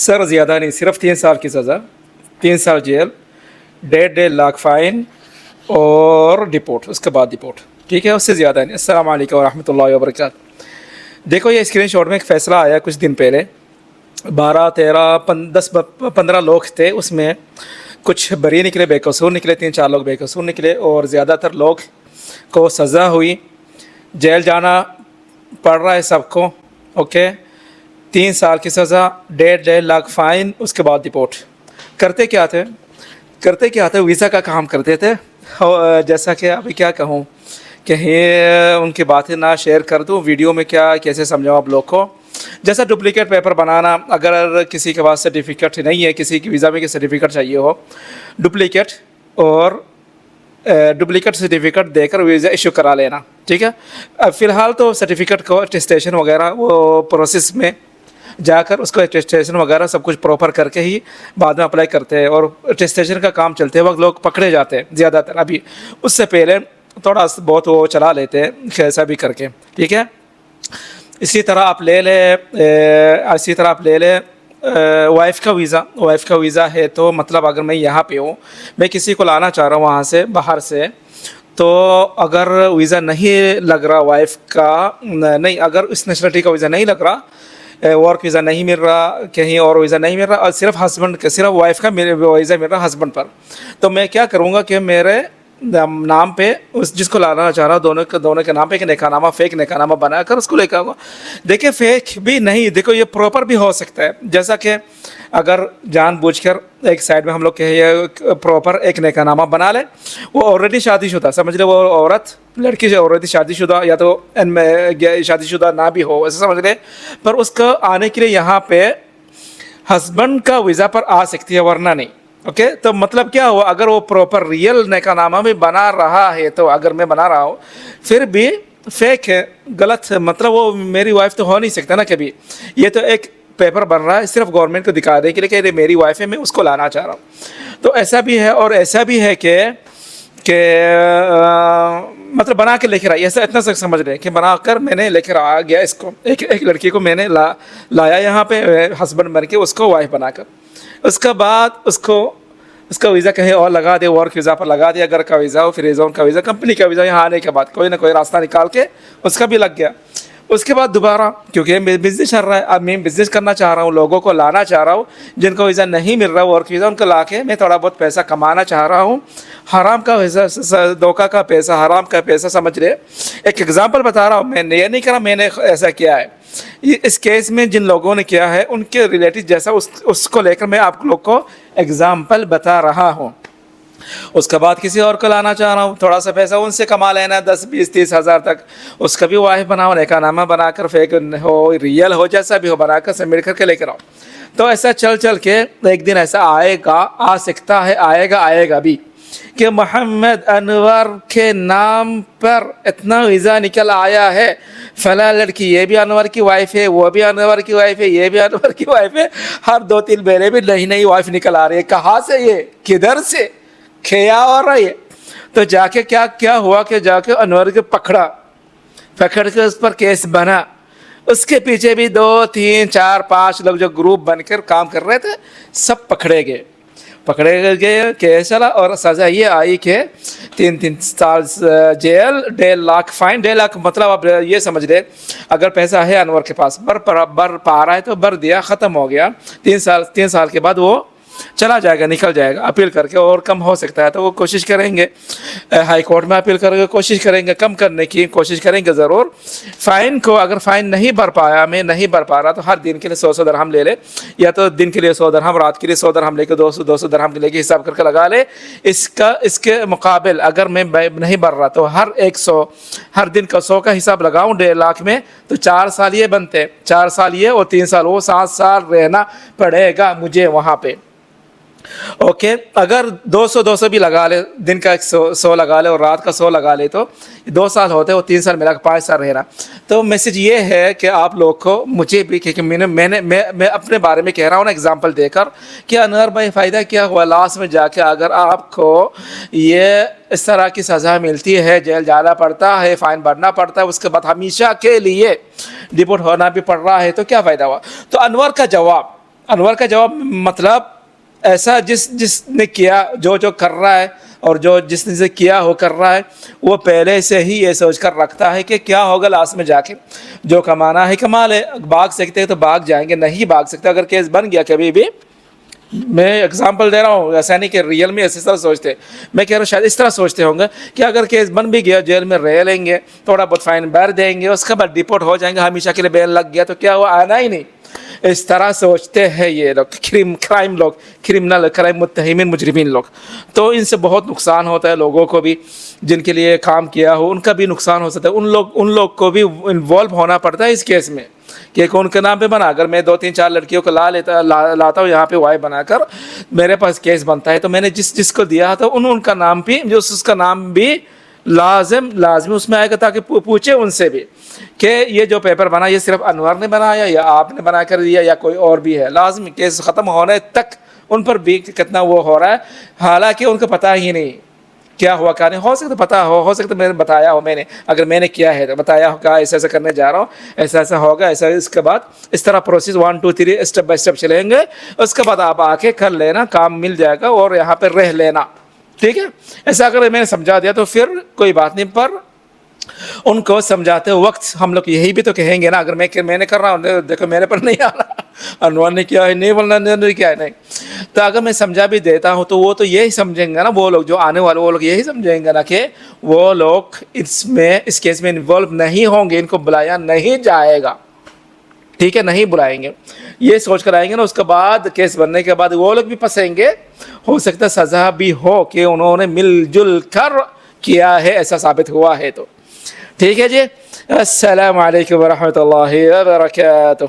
سر زیادہ نہیں، صرف 3 سال کی سزا، 3 سال جیل، 1.5 لاکھ فائن اور ڈپورٹ، اس کے بعد ڈپورٹ، ٹھیک ہے، اس سے زیادہ نہیں۔ السلام علیکم ورحمۃ اللہ وبرکاتہ۔ دیکھو یہ اسکرین شاٹ میں ایک فیصلہ آیا کچھ دن پہلے، 12 13 10 15 لوگ تھے، اس میں کچھ بری نکلے، بے قصور نکلے، 3 4 لوگ بے قصور نکلے، اور زیادہ تر لوگ کو سزا ہوئی، جیل جانا پڑ رہا ہے سب کو، اوکے۔ 3 سال کی سزا، 1.5 لاکھ فائن، اس کے بعد ڈپورٹ۔ کرتے کیا تھے ویزا کا کام کرتے تھے، جیسا کہ ابھی کیا کہوں، کہیں ان کی باتیں نہ شیئر کر دوں ویڈیو میں، کیسے سمجھاؤں آپ لوگ کو، جیسا ڈپلیکیٹ پیپر بنانا، اگر کسی کے پاس سرٹیفکیٹ نہیں ہے، کسی کی ویزا میں سرٹیفکیٹ چاہیے ہو، ڈپلیکیٹ سرٹیفکیٹ دے کر ویزا ایشو کرا لینا، ٹھیک ہے۔ فی الحال تو سرٹیفکیٹ کو اٹیسٹیشن وغیرہ وہ پروسیس میں جا کر اس کو اٹیسٹیشن وغیرہ سب کچھ پراپر کر کے ہی بعد میں اپلائی کرتے ہیں، اور اٹیسٹیشن کا کام چلتے وقت لوگ پکڑے جاتے ہیں زیادہ تر، ابھی اس سے پہلے تھوڑا بہت وہ چلا لیتے ہیں کیسا بھی کر کے، ٹھیک ہے۔ اسی طرح آپ لے لیں وائف کا ویزا ہے، تو مطلب اگر میں یہاں پہ ہوں، میں کسی کو لانا چاہ رہا ہوں وہاں سے باہر سے، تو اگر ویزا نہیں لگ رہا وائف کا، نہیں، اگر اس نیشنلٹی کا ویزا نہیں لگ رہا، ورک ویزا نہیں مل رہا، کہیں اور ویزا نہیں مل رہا، اور صرف وائف کا ویزا مل رہا ہسبینڈ پر، تو میں کیا کروں گا کہ میرے نام پہ جس کو لانا چاہ رہا ہوں دونوں کے نام پہ ایک نکاح نامہ، فیک نکاح نامہ بنا کر اس کو لے کے آؤں گا۔ دیکھیں فیک بھی نہیں، دیکھو یہ پراپر بھی ہو سکتا ہے، جیسا کہ اگر جان بوجھ کر ایک سائڈ میں ہم لوگ کہ پراپر ایک نکاح نامہ بنا لیں، وہ آلریڈی شادی شدہ، سمجھ لیں وہ عورت لڑکی سے آلریڈی شادی شدہ، یا تو شادی شدہ نہ بھی ہو ایسا سمجھ لیں، پر اس کو آنے کے لیے یہاں پہ ہسبینڈ کا ویزا پر آ سکتی ہے، ورنہ نہیں، اوکے۔ تو مطلب کیا ہوا، اگر وہ پراپر ریئل نکاح نامہ بھی بنا رہا ہے، تو اگر میں بنا رہا ہوں پھر بھی فیک ہے، غلط ہے، مطلب وہ میری وائف تو ہو نہیں سکتا نا کبھی، یہ تو ایک پیپر بن رہا ہے صرف گورنمنٹ کو دکھانے کے لیے کہ میری وائف ہے، میں اس کو لانا چاہ رہا ہوں، تو ایسا بھی ہے۔ اور ایسا بھی ہے کہ مطلب بنا کے لے کر آئی، ایسا اتنا سمجھ رہے کہ بنا کر میں نے لے کر آ گیا اس کو، ایک لڑکی کو میں نے لایا یہاں پہ ہسبینڈ بن کے، اس کو وائف بنا کر، اس کے بعد اس کا ویزا کہیں اور لگا دے، ورک ویزا پر لگا دیا، گھر کا ویزا ہو، فری زون کا ویزا، کمپنی کا ویزا، یہاں آنے کے بعد کوئی نہ کوئی راستہ نکال کے اس کا بھی لگ گیا۔ اس کے بعد دوبارہ کیونکہ بزنس چل رہا ہے، اب میں بزنس کرنا چاہ رہا ہوں، لوگوں کو لانا چاہ رہا ہوں جن کو ویزا نہیں مل رہا ورک ویزا، ان کو لا کے میں تھوڑا بہت پیسہ کمانا چاہ رہا ہوں، حرام کا ویزا، دھوکہ کا پیسہ، حرام کا پیسہ، سمجھ رہے۔ ایک ایگزامپل بتا رہا ہوں، میں نے یہ نہیں کرا میں نے ایسا کیا ہے، اس کیس میں جن لوگوں نے کیا ہے ان کے ریلیٹڈ جیسا اس کو لے کر میں آپ لوگ کو ایگزامپل بتا رہا ہوں۔ اس کے بعد کسی اور کو لانا چاہ رہا ہوں، تھوڑا سا پیسہ ان سے کما لینا، 10 20 30 ہزار تک، اس کا بھی وائف بناؤ، نکاح نامہ بنا کر، فیک ہو ریئل ہو جیسا بھی ہو بنا کر سبمٹ کر کے لے کر آؤ۔ تو ایسا چل کے ایک دن ایسا آئے سکتا ہے، آئے گا بھی کہ محمد انور کے نام پر اتنا ویزا نکل آیا ہے، فلاں لڑکی یہ بھی انور کی وائف ہے، وہ بھی انور کی وائف ہے، یہ بھی انور کی وائف ہے، ہر 2 3 مہینے بھی نئی وائف نکل آ رہی ہے، کہاں سے، یہ کدھر سے کیا ہو رہا ہے۔ تو جا کے کیا ہوا کہ جا کے انور کے پکڑ کے اس پر کیس بنا، اس کے پیچھے بھی 2 3 4 5 لوگ جو گروپ بن کر کام کر رہے تھے سب پکڑے گئے، کیس چلا، اور سزا یہ آئی کہ 3 سال جیل، 1.5 لاکھ فائن۔ 1.5 لاکھ مطلب آپ یہ سمجھ لیں اگر پیسہ ہے انور کے پاس، بر پا رہا ہے تو بر دیا، ختم ہو گیا، 3 سال کے بعد وہ چلا جائے گا، نکل جائے گا، اپیل کر کے، اور کم ہو سکتا ہے تو وہ کوشش کریں گے، ہائی کورٹ میں اپیل کر کے کوشش کریں گے، کم کرنے کی کوشش کریں گے ضرور۔ فائن کو اگر فائن نہیں بھر پایا، میں نہیں بھر پا رہا، تو ہر دن کے لیے 100 درہم لے لے، یا تو دن کے لیے 100 درہم، رات کے لیے 100 درہم لے کے 200 درہم لے کے حساب کر کے لگا لے۔ اس کے مقابل اگر میں نہیں بھر رہا تو ہر دن کا 100 کا حساب لگاؤں 1.5 لاکھ میں، تو 4 سال یہ بنتے، 4 سال یہ اور 3 سال وہ، 7 سال رہنا پڑے گا مجھے وہاں پہ، اوکے۔ اگر 200 بھی لگا لے، دن کا 100 لگا لے اور رات کا 100 لگا لے، تو 2 سال ہوتے، وہ 3 سال ملا کے 5 سال رہنا۔ تو میسج یہ ہے کہ آپ لوگ کو، مجھے بھی، کہ میں اپنے بارے میں کہہ رہا ہوں نا ایگزامپل دے کر، کہ انور بھائی فائدہ کیا ہوا، لاسٹ میں جا کے اگر آپ کو یہ اس طرح کی سزا ملتی ہے، جیل جانا پڑتا ہے، فائن بھرنا پڑتا ہے، اس کے بعد ہمیشہ کے لیے ڈپورٹ ہونا بھی پڑ رہا ہے، تو کیا فائدہ ہوا۔ تو انور کا جواب انور کا جواب مطلب ایسا جس نے کیا جو کر رہا ہے اور جس نے کیا ہو کر رہا ہے وہ پہلے سے ہی یہ سوچ کر رکھتا ہے کہ کیا ہوگا لاسٹ میں جا کے. جو کمانا ہے کما لے, بھاگ سکتے ہیں تو بھاگ جائیں گے, نہیں بھاگ سکتے اگر کیس بن گیا کبھی بھی. میں ایگزامپل دے رہا ہوں, ایسا نہیں کہ ریئل میں اس طرح سوچتے, میں کہہ رہا ہوں شاید اس طرح سوچتے ہوں گے کہ اگر کیس بن بھی گیا جیل میں رہ لیں گے, تھوڑا بہت فائن بھر دیں گے, اس کے بعد ڈپورٹ ہو جائیں گے, ہمیشہ کے لیے بیل لگ گیا تو کیا وہ آنا ہی نہیں. اس طرح سوچتے ہیں یہ لوگ, کرائم لوگ, کرمنل, کرائم متہمین, مجرمین لوگ. تو ان سے بہت نقصان ہوتا ہے لوگوں کو بھی, جن کے لیے کام کیا ہو ان کا بھی نقصان ہو سکتا ہے. ان لوگ کو بھی انوالو ہونا پڑتا ہے اس کیس میں کہ ان کے نام پہ بنا. اگر میں 2-3-4 لڑکیوں کو لاتا ہوں یہاں پہ وائی بنا کر, میرے پاس کیس بنتا ہے تو میں نے جس کو دیا تھا ان کا نام بھی, جو اس کا نام بھی لازمی اس میں آئے گا, تاکہ پوچھے ان سے بھی کہ یہ جو پیپر بنا یہ صرف انور نے بنایا یا آپ نے بنا کر دیا یا کوئی اور بھی ہے. لازمی کیس ختم ہونے تک ان پر بھی کتنا وہ ہو رہا ہے, حالانکہ ان کو پتہ ہی نہیں کیا ہوا کیا نہیں. ہو سکتا پتہ ہو سکتا میں نے بتایا ہو, اگر میں نے کیا ہے تو بتایا ہو, کہا ایسا کرنے جا رہا ہوں, ایسا ہوگا, ایسا. اس کے بعد اس طرح پروسیس 1 2 3 اسٹیپ بائی اسٹیپ چلیں گے. اس کے بعد آپ آ کے کر لینا, کام مل جائے گا اور یہاں پہ رہ لینا, ٹھیک ہے. ایسا اگر میں نے سمجھا دیا تو پھر کوئی بات نہیں. پر ان کو سمجھاتے وقت ہم لوگ یہی بھی تو کہیں گے نا, اگر میں نے کر رہا ہوں دیکھو میرے پر نہیں آ رہا, انور نے کیا ہے نہیں بولنا, نہیں کیا ہے نہیں. تو اگر میں سمجھا بھی دیتا ہوں تو وہ تو یہی سمجھیں گے نا, وہ لوگ جو آنے والے وہ لوگ یہی سمجھیں گے نا کہ وہ لوگ اس کیس میں انوالو نہیں ہوں گے, ان کو بلایا نہیں جائے گا, ٹھیک ہے, نہیں بلائیں گے, یہ سوچ کر آئیں گے نا. اس کے بعد کیس بننے کے بعد وہ لوگ بھی پھنسیں گے, ہو سکتا ہے سزا بھی ہو کہ انہوں نے مل جل کر کیا ہے, ایسا ثابت ہوا ہے تو. ٹھیک ہے جی, السلام علیکم ورحمۃ اللہ وبرکاتہ.